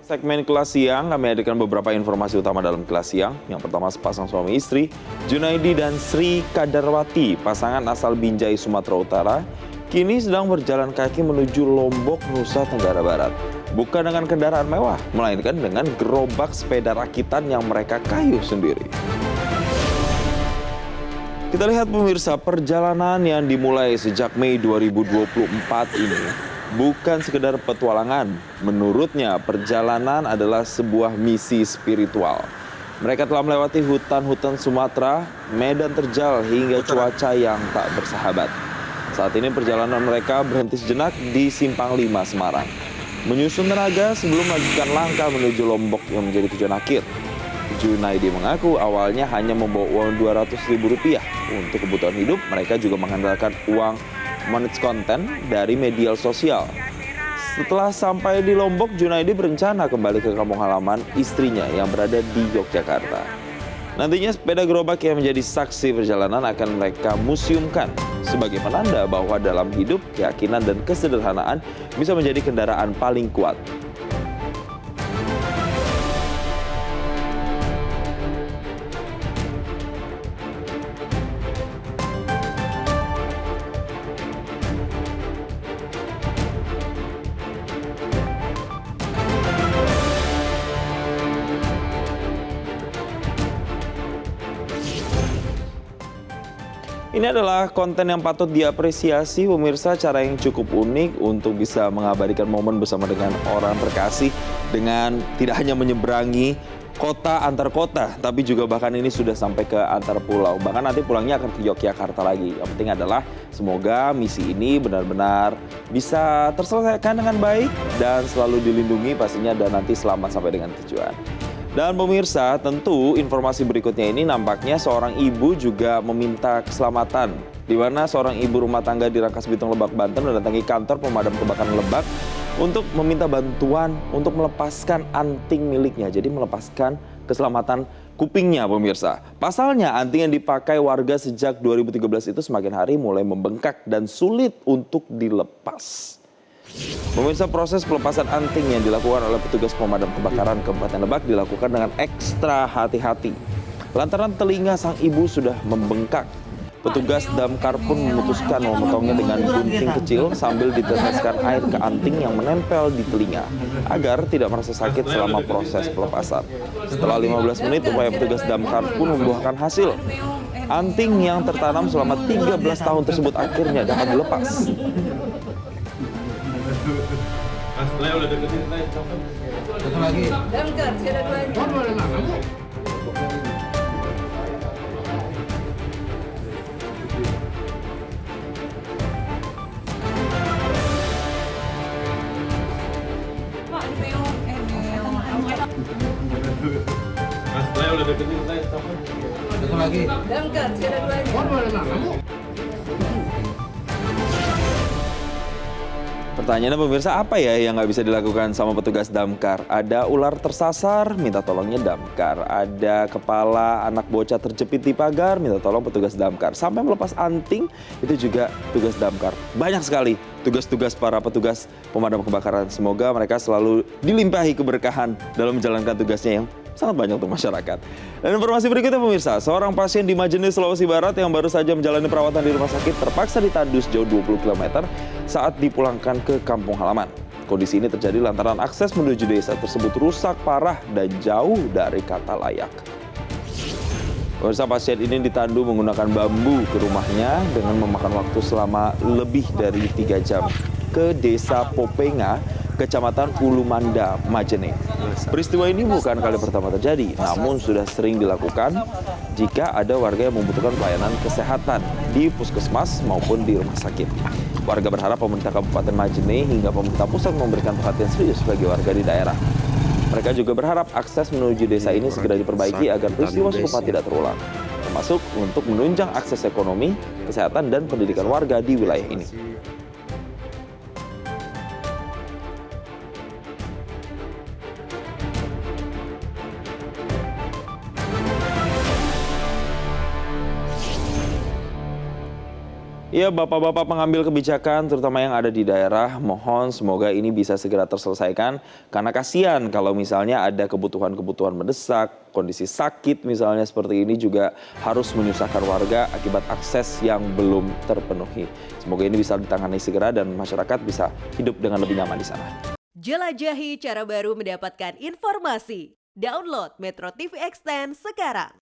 Segmen kelas siang, kami hadirkan beberapa informasi utama dalam kelas siang. Yang pertama, sepasang suami istri, Junaidi dan Sri Kadarwati, pasangan asal Binjai, Sumatera Utara, kini sedang berjalan kaki menuju Lombok, Nusa Tenggara Barat. Bukan dengan kendaraan mewah, melainkan dengan gerobak sepeda rakitan yang mereka kayuh sendiri. Kita lihat pemirsa, perjalanan yang dimulai sejak Mei 2024 ini bukan sekedar petualangan. Menurutnya, perjalanan adalah sebuah misi spiritual. Mereka telah melewati hutan-hutan Sumatera, medan terjal hingga cuaca yang tak bersahabat. Saat ini perjalanan mereka berhenti sejenak di Simpang 5 Semarang. Menyusun tenaga sebelum melanjutkan langkah menuju Lombok yang menjadi tujuan akhir. Junaidi mengaku awalnya hanya membawa uang Rp200.000 untuk kebutuhan hidup. Mereka juga mengandalkan uang manage konten dari media sosial. Setelah sampai di Lombok, Junaidi berencana kembali ke kampung halaman istrinya yang berada di Yogyakarta. Nantinya sepeda gerobak yang menjadi saksi perjalanan akan mereka museumkan sebagai penanda bahwa dalam hidup, keyakinan dan kesederhanaan bisa menjadi kendaraan paling kuat. Ini adalah konten yang patut diapresiasi pemirsa, cara yang cukup unik untuk bisa mengabadikan momen bersama dengan orang terkasih dengan tidak hanya menyeberangi kota antar kota, tapi juga bahkan ini sudah sampai ke antar pulau. Bahkan nanti pulangnya akan ke Yogyakarta lagi. Yang penting adalah semoga misi ini benar-benar bisa terselesaikan dengan baik dan selalu dilindungi pastinya dan nanti selamat sampai dengan tujuan. Dan pemirsa, tentu informasi berikutnya ini nampaknya seorang ibu juga meminta keselamatan. Di mana seorang ibu rumah tangga di Rangkas Bitung, Lebak, Banten mendatangi kantor pemadam kebakaran Lebak untuk meminta bantuan untuk melepaskan anting miliknya. Jadi melepaskan keselamatan kupingnya pemirsa. Pasalnya anting yang dipakai warga sejak 2013 itu semakin hari mulai membengkak dan sulit untuk dilepas. Pemirsa, proses pelepasan anting yang dilakukan oleh petugas pemadam kebakaran Kabupaten Lebak dilakukan dengan ekstra hati-hati. Lantaran telinga sang ibu sudah membengkak. Petugas damkar pun memutuskan memotongnya dengan gunting kecil sambil diteteskan air ke anting yang menempel di telinga agar tidak merasa sakit selama proses pelepasan. Setelah 15 menit, upaya petugas damkar pun membuahkan hasil. Anting yang tertanam selama 13 tahun tersebut akhirnya dapat dilepas. Udah deketin satu lagi. Damkar, ada duanya. Udah deketin satu lagi. Damkar, ada duanya. Pertanyaannya pemirsa, apa ya yang nggak bisa dilakukan sama petugas damkar? Ada ular tersasar, minta tolongnya damkar. Ada kepala anak bocah terjepit di pagar, minta tolong petugas damkar. Sampai melepas anting, itu juga tugas damkar. Banyak sekali tugas-tugas para petugas pemadam kebakaran. Semoga mereka selalu dilimpahi keberkahan dalam menjalankan tugasnya yang sangat banyak untuk masyarakat. Dan informasi berikutnya pemirsa, seorang pasien di Majene, Sulawesi Barat yang baru saja menjalani perawatan di rumah sakit terpaksa ditandu sejauh 20 km saat dipulangkan ke kampung halaman. Kondisi ini terjadi lantaran akses menuju desa tersebut rusak parah dan jauh dari kata layak. Pemirsa, pasien ini ditandu menggunakan bambu ke rumahnya dengan memakan waktu selama lebih dari 3 jam ke desa Popenga, Kecamatan Ulumanda, Majene. Peristiwa ini bukan kali pertama terjadi, namun sudah sering dilakukan jika ada warga yang membutuhkan pelayanan kesehatan di puskesmas maupun di rumah sakit. Warga berharap pemerintah Kabupaten Majene hingga pemerintah pusat memberikan perhatian serius bagi warga di daerah. Mereka juga berharap akses menuju desa ini segera diperbaiki agar peristiwa serupa tidak terulang, termasuk untuk menunjang akses ekonomi, kesehatan, dan pendidikan warga di wilayah ini. Ya, bapak-bapak pengambil kebijakan terutama yang ada di daerah, mohon semoga ini bisa segera terselesaikan karena kasihan kalau misalnya ada kebutuhan-kebutuhan mendesak, kondisi sakit misalnya seperti ini juga harus menyusahkan warga akibat akses yang belum terpenuhi. Semoga ini bisa ditangani segera dan masyarakat bisa hidup dengan lebih nyaman di sana. Jelajahi cara baru mendapatkan informasi. Download Metro TV Extend sekarang.